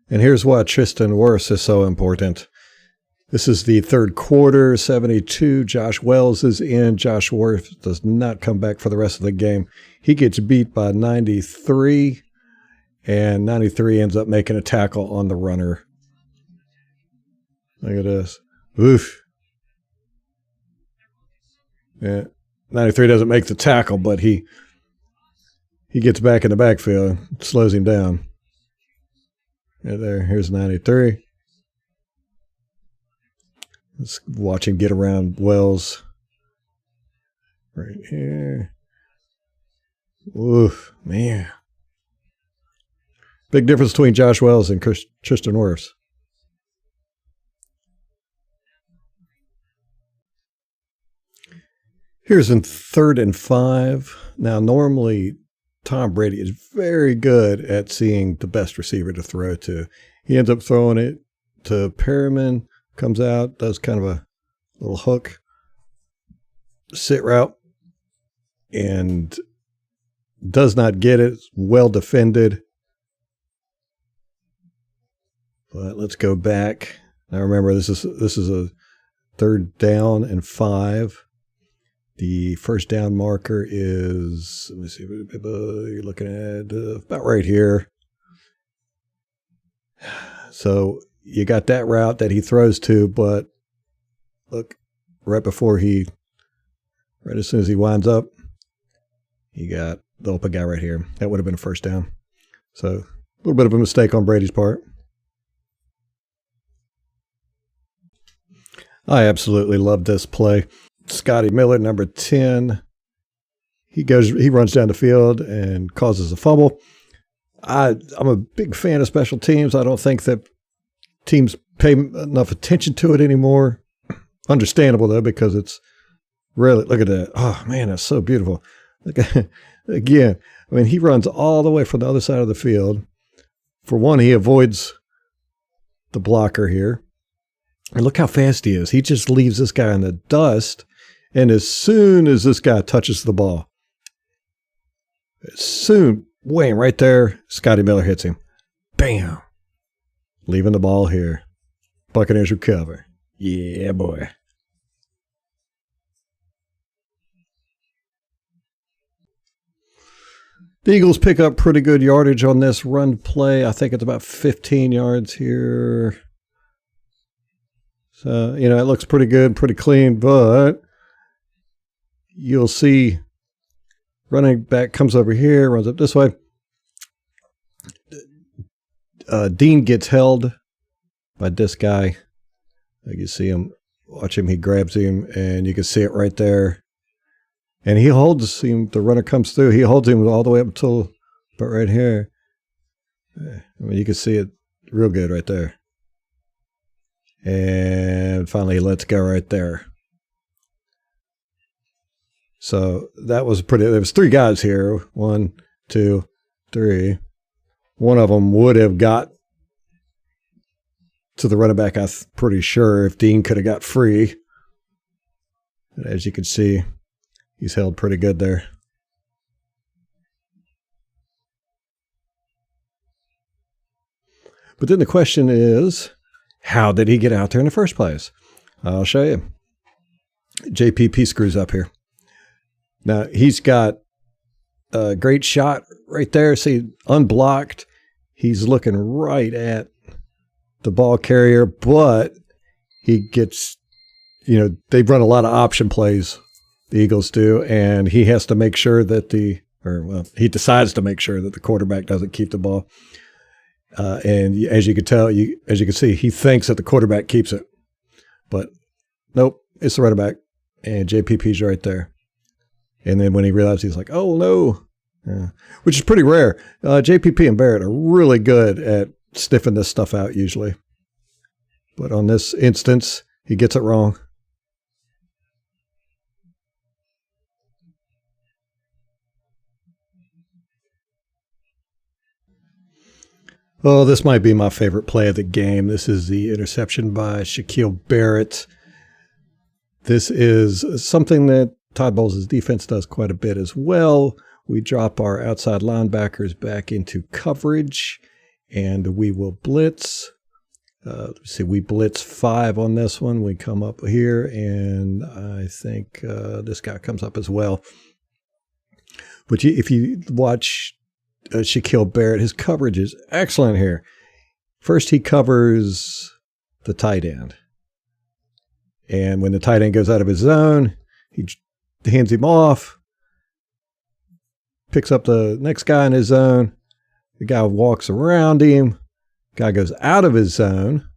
And here's why Tristan Wirfs is so important. This is the third quarter, 72. Josh Wells is in. Josh Wirfs does not come back for the rest of the game. He gets beat by 93, and 93 ends up making a tackle on the runner. Look at this. Oof. Yeah, 93 doesn't make the tackle, but he gets back in the backfield, slows him down. Right there, here's 93. Let's watch him get around Wells. Right here. Oof, man. Big difference between Josh Wells and Tristan Wirfs. Here's in 3rd and 5. Now, normally, Tom Brady is very good at seeing the best receiver to throw to. He ends up throwing it to Perriman, comes out, does kind of a little hook, sit route, and does not get it. Well defended. But let's go back. Now remember, this is a 3rd down and 5. The first down marker is, let me see, you're looking at about right here. So you got that route that he throws to, but look, right as soon as he winds up, you got the open guy right here. That would have been a first down. So a little bit of a mistake on Brady's part. I absolutely love this play. Scotty Miller, number 10. He runs down the field and causes a fumble. I'm a big fan of special teams. I don't think that teams pay enough attention to it anymore. Understandable though, because it's really, look at that. Oh man, that's so beautiful. Again, I mean, he runs all the way from the other side of the field. For one, he avoids the blocker here. And look how fast he is. He just leaves this guy in the dust. And as soon as this guy touches the ball, wham, right there, Scotty Miller hits him. Bam. Leaving the ball here. Buccaneers recover. Yeah, boy. The Eagles pick up pretty good yardage on this run play. I think it's about 15 yards here. So, it looks pretty good, pretty clean, but you'll see running back comes over here, runs up this way. Dean gets held by this guy. You see him, watch him, he grabs him, and you can see it right there. And he holds him, the runner comes through, he holds him all the way up until about right here. I mean, you can see it real good right there. And finally he lets go right there. So that was there was 3 guys here. 1, 2, 3. One of them would have got to the running back, I'm pretty sure, if Dean could have got free. And as you can see, he's held pretty good there. But then the question is, how did he get out there in the first place? I'll show you. JPP screws up here. Now, he's got a great shot right there. See, unblocked. He's looking right at the ball carrier, but he gets, they run a lot of option plays, the Eagles do, and he has to make sure that he decides to make sure that the quarterback doesn't keep the ball. And as you can tell, as you can see, he thinks that the quarterback keeps it, but nope, it's the running back, and JPP's right there. And then when he realized, he's like, "Oh no," which is pretty rare. JPP and Barrett are really good at sniffing this stuff out usually, but on this instance, he gets it wrong. Oh, this might be my favorite play of the game. This is the interception by Shaquille Barrett. This is something that Todd Bowles' defense does quite a bit as well. We drop our outside linebackers back into coverage, and we will blitz. Let's see, we blitz 5 on this one. We come up here, and I think this guy comes up as well. But if you watch Shaquille Barrett, his coverage is excellent here. First, he covers the tight end. And when the tight end goes out of his zone, he hands him off, picks up the next guy in his zone. The guy walks around him. Guy goes out of his zone,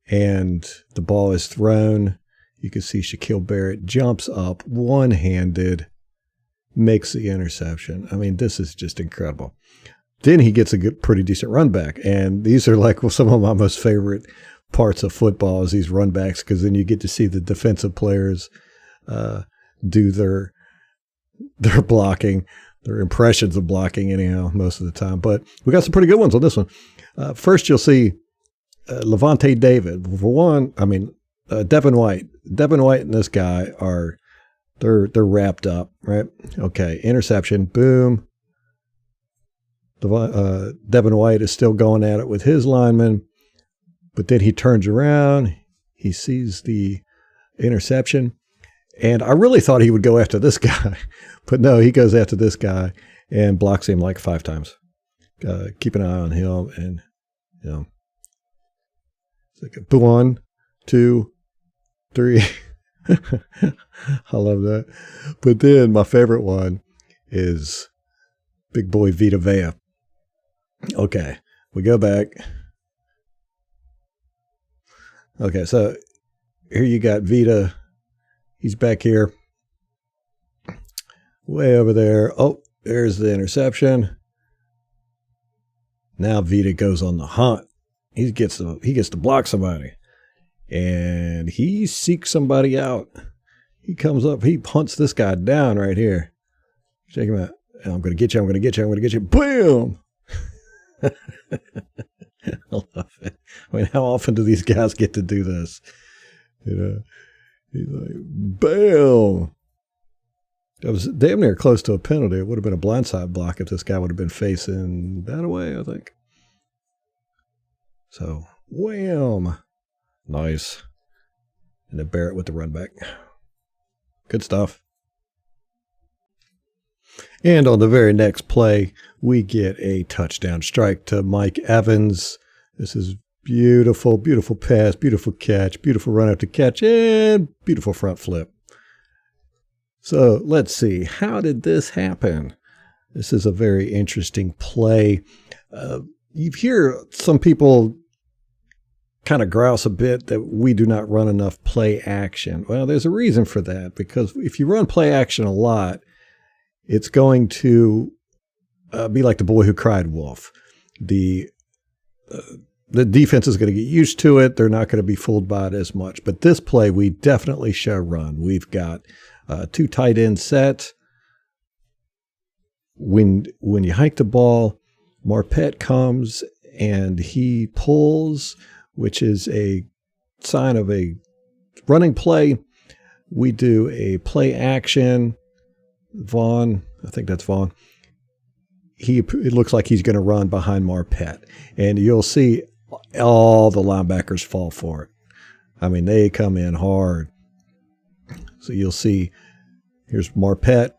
and the ball is thrown. You can see Shaquille Barrett jumps up one-handed, makes the interception. I mean, this is just incredible. Then he gets a pretty decent run back, and these are like some of my most favorite parts of football is these run backs, because then you get to see the defensive players do their blocking, their impressions of blocking anyhow most of the time. But we got some pretty good ones on this one. First, you'll see Levante David. For one, I mean, Devin White. Devin White and this guy they're wrapped up, right? Okay, interception, boom. Devin White is still going at it with his lineman, but then he turns around, he sees the interception, and I really thought he would go after this guy, but no, he goes after this guy and blocks him like 5 times. Keep an eye on him, and it's like a 1, 2, 3. I love that. But then my favorite one is big boy Vita Vea. Okay, we go back. Okay, so here you got Vita. He's back here. Way over there. Oh, there's the interception. Now Vita goes on the hunt. He gets to block somebody. And he seeks somebody out. He comes up. He hunts this guy down right here. Check him out. I'm going to get you. I'm going to get you. I'm going to get you. Boom! I love it. I mean, how often do these guys get to do this? He's like, bam! That was damn near close to a penalty. It would have been a blindside block if this guy would have been facing that away, I think. So, wham! Nice. And then Barrett with the run back. Good stuff. And on the very next play, we get a touchdown strike to Mike Evans. This is beautiful, beautiful pass, beautiful catch, beautiful run after catch, and beautiful front flip. So let's see. How did this happen? This is a very interesting play. You hear some people kind of grouse a bit that we do not run enough play action. Well, there's a reason for that, because if you run play action a lot, it's going to be like the boy who cried wolf. The defense is going to get used to it. They're not going to be fooled by it as much. But this play, we definitely show run. We've got 2 tight end set. When you hike the ball, Marpet comes and he pulls, which is a sign of a running play. We do a play action. Vaughn, I think that's Vaughn. It looks like he's going to run behind Marpet. And you'll see all the linebackers fall for it. I mean, they come in hard. So you'll see, here's Marpet.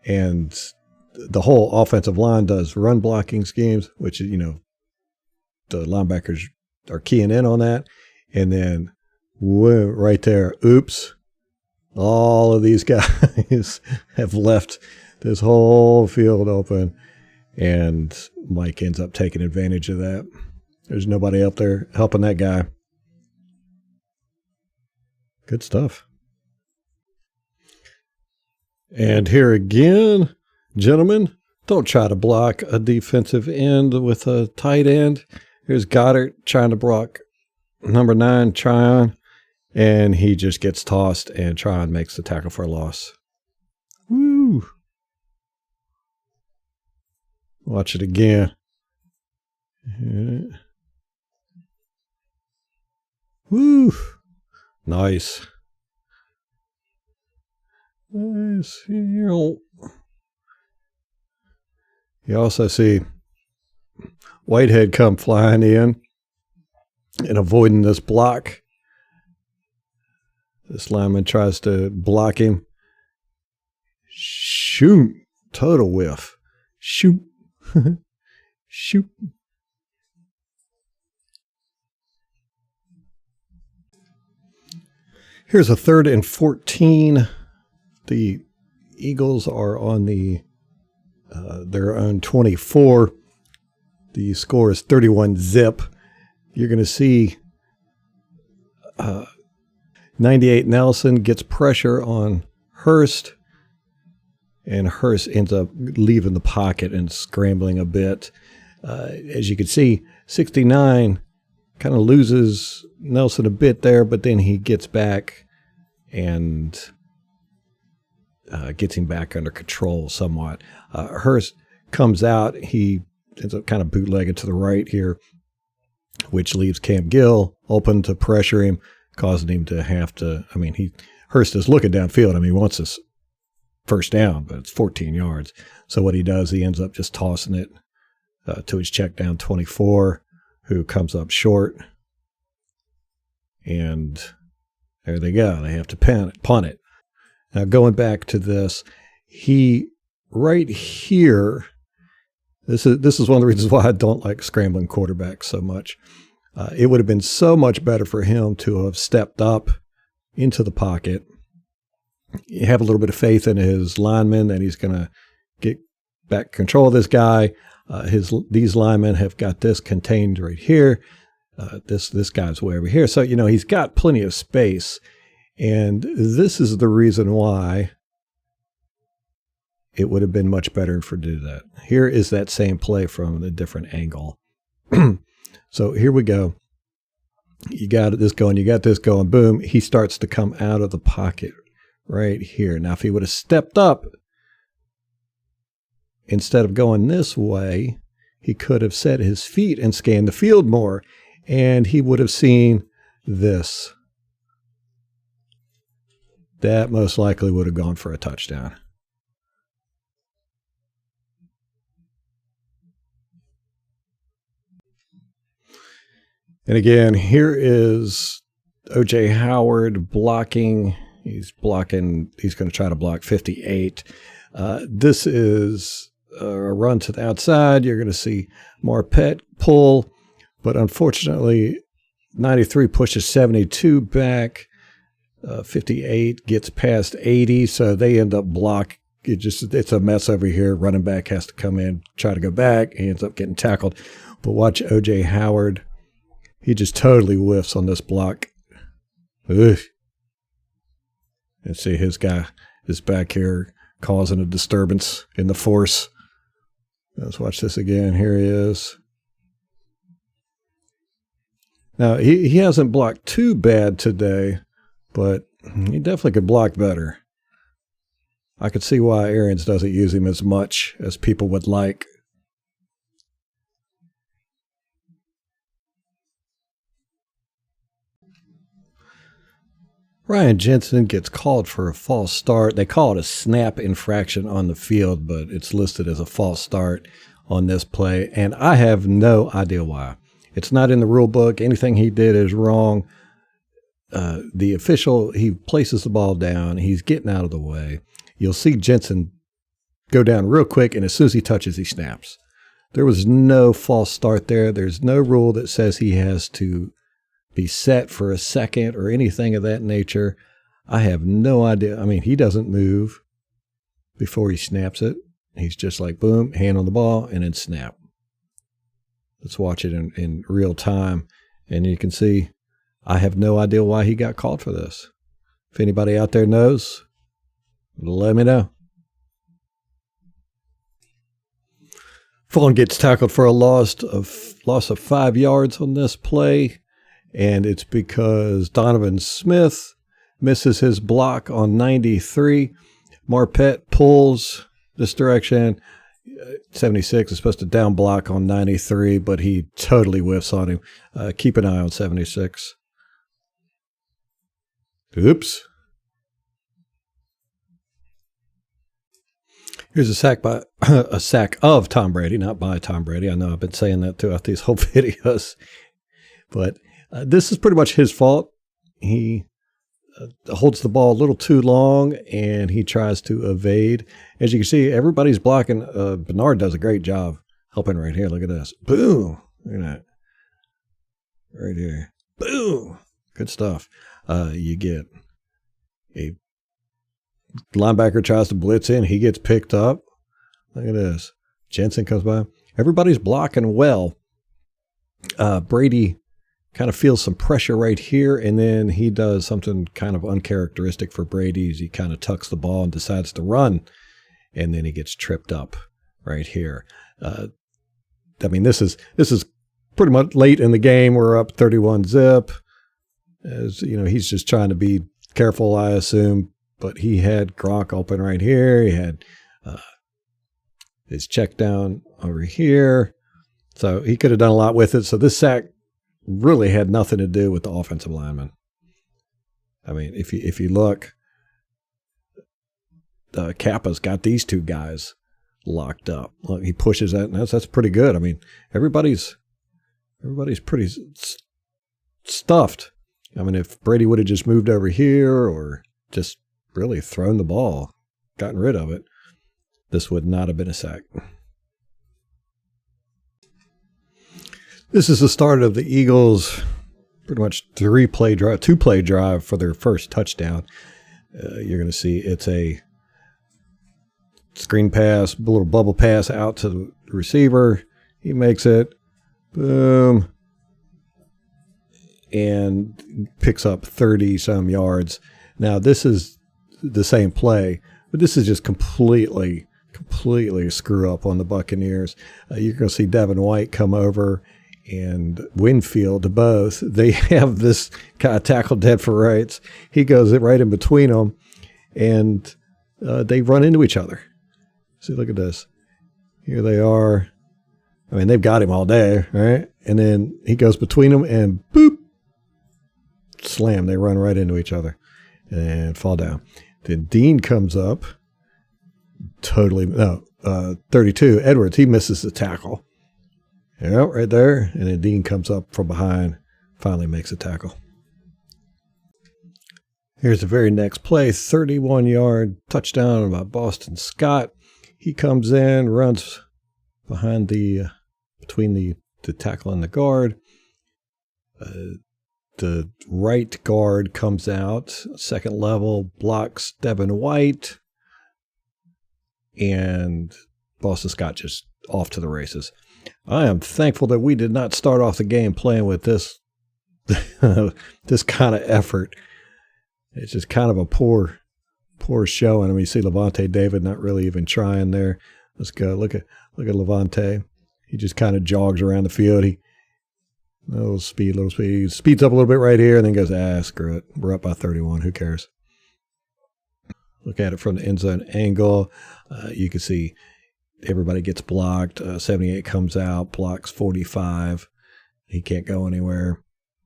And the whole offensive line does run blocking schemes, which, the linebackers are keying in on that. And then right there, oops. All of these guys have left this whole field open, and Mike ends up taking advantage of that. There's nobody up there helping that guy. Good stuff. And here again, gentlemen, don't try to block a defensive end with a tight end. Here's Goddard trying to block number 9, Tryon. And he just gets tossed, and Tryon makes the tackle for a loss. Woo! Watch it again. Woo! Nice. Nice. You also see Whitehead come flying in and avoiding this block. This lineman tries to block him. Shoot. Total whiff. Shoot. Shoot. Here's a 3rd and 14. The Eagles are on their own 24. The score is 31-zip. You're going to see 98 Nelson gets pressure on Hurst, and Hurst ends up leaving the pocket and scrambling a bit. As you can see, 69 kind of loses Nelson a bit there, but then he gets back and gets him back under control somewhat. Hurst comes out. He ends up kind of bootlegging to the right here, which leaves Cam Gill open to pressure him, causing him to have to, Hurst is looking downfield. He wants this first down, but it's 14 yards. So what he does, he ends up just tossing it to his check down 24, who comes up short. And there they go. They have to punt it. Now going back to this, right here, this is one of the reasons why I don't like scrambling quarterbacks so much. It would have been so much better for him to have stepped up into the pocket. You have a little bit of faith in his lineman that he's going to get back control of this guy. These linemen have got this contained right here. This guy's way over here. So, he's got plenty of space. And this is the reason why it would have been much better for to do that. Here is that same play from a different angle. So here we go. You got this going. You got this going. Boom. He starts to come out of the pocket right here. Now, if he would have stepped up, instead of going this way, he could have set his feet and scanned the field more, and he would have seen this. That most likely would have gone for a touchdown. And again, here is O.J. Howard blocking. He's going to try to block 58. This is a run to the outside. You're going to see Marpet pull, but unfortunately, 93 pushes 72 back. 58 gets past 80, so they end up block. It's a mess over here. Running back has to come in, try to go back. He ends up getting tackled. But watch O.J. Howard. He just totally whiffs on this block. Ugh. And see his guy is back here causing a disturbance in the force. Let's watch this again. Here he is. Now, he hasn't blocked too bad today, but he definitely could block better. I could see why Arians doesn't use him as much as people would like. Ryan Jensen gets called for a false start. They call it a snap infraction on the field, but it's listed as a false start on this play, and I have no idea why. It's not in the rule book. Anything he did is wrong. The official, he places the ball down. He's getting out of the way. You'll see Jensen go down real quick, and as soon as he touches, he snaps. There was no false start there. There's no rule that says he has to be set for a second or anything of that nature. I have no idea. He doesn't move before he snaps it. He's just like, boom, hand on the ball, and then snap. Let's watch it in real time. And you can see, I have no idea why he got called for this. If anybody out there knows, let me know. Fawn gets tackled for a loss of 5 yards on this play. And it's because Donovan Smith misses his block on 93. Marpet pulls this direction. 76 is supposed to down block on 93, but he totally whiffs on him. Keep an eye on 76. Oops. Here's a sack by a sack of Tom Brady, not by Tom Brady. I know I've been saying that throughout these whole videos, but this is pretty much his fault. He holds the ball a little too long, and he tries to evade. As you can see, everybody's blocking. Bernard does a great job helping right here. Look at this. Boom. Look at that. Right here. Boom. Good stuff. You get a linebacker tries to blitz in. He gets picked up. Look at this. Jensen comes by. Everybody's blocking well. Brady kind of feels some pressure right here, and then he does something kind of uncharacteristic for Brady. He kind of tucks the ball and decides to run, and then he gets tripped up right here. I mean, this is pretty much late in the game. We're up 31-zip. As you know, he's just trying to be careful, I assume. But he had Gronk open right here. He had his check down over here. So he could have done a lot with it. So this sack really had nothing to do with the offensive lineman. I mean, if you look, Kappa's got these two guys locked up. Look, he pushes that, and that's pretty good. I mean, everybody's pretty stuffed. I mean, if Brady would have just moved over here or just really thrown the ball, gotten rid of it, this would not have been a sack. This is the start of the Eagles' pretty much two-play drive for their first touchdown. You're going to see it's a screen pass, a little bubble pass out to the receiver. He makes it. Boom. And picks up 30-some yards. Now, this is the same play, but this is just completely a screw up on the Buccaneers. You're going to see Devin White come over and Winfield, both. They have this guy tackled dead for rights. He goes right in between them, and they run into each other. See, look at this. Here they are. I mean, they've got him all day, right? And then he goes between them, and boop, slam. They run right into each other and fall down. Then Dean comes up. 32. Edwards, he misses the tackle. Yeah, right there. And then Dean comes up from behind, finally makes a tackle. Here's the very next play, 31-yard touchdown by Boston Scott. He comes in, runs behind between the tackle and the guard. The right guard comes out, second level, blocks Devin White, and Boston Scott just off to the races. I am thankful that we did not start off the game playing with this this kind of effort. It's just kind of a poor showing. I mean, you see Levante David not really even trying there. Let's go. Look at Levante. He just kind of jogs around the field. He little speed. He speeds up a little bit right here and then goes, screw it. We're up by 31. Who cares? Look at it from the end zone angle. You can see everybody gets blocked. 78 comes out, blocks 45. He can't go anywhere.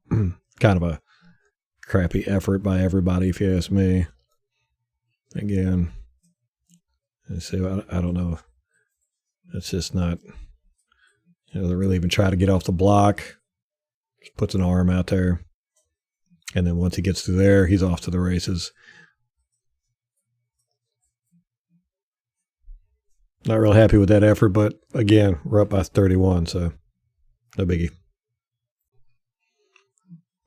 Kind of a crappy effort by everybody, if you ask me. Again, let's see. I don't know. That's just not. They really even try to get off the block. Just puts an arm out there, and then once he gets through there, he's off to the races. Not real happy with that effort, but again, we're up by 31, so no biggie.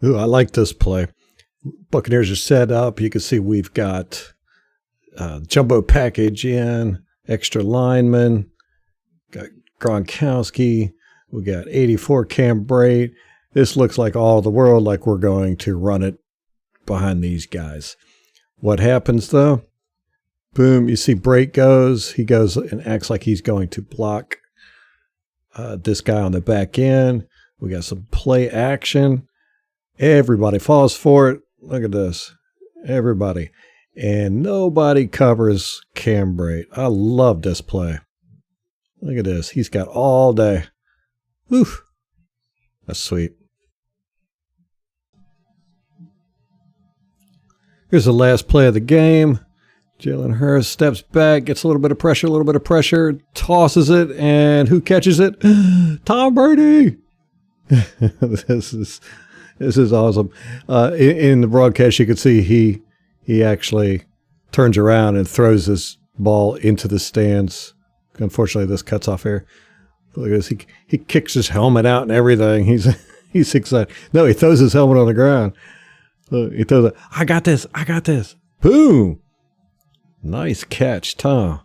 Ooh, I like this play. Buccaneers are set up. You can see we've got jumbo package in, extra lineman, got Gronkowski, we got 84 Cam Brate. This looks like all the world, like we're going to run it behind these guys. What happens, though? Boom, you see Brate goes. He goes and acts like he's going to block this guy on the back end. We got some play action. Everybody falls for it. Look at this. Everybody. And nobody covers Cam Brate. I love this play. Look at this. He's got all day. Oof. That's sweet. Here's the last play of the game. Jalen Hurst steps back, gets a little bit of pressure, tosses it, and who catches it? Tom Brady. This is awesome. In the broadcast, you could see he actually turns around and throws his ball into the stands. Unfortunately, this cuts off here. Look at this. He kicks his helmet out and everything. He's excited. No, he throws his helmet on the ground. He throws it. I got this. Boom. Nice catch, Tom.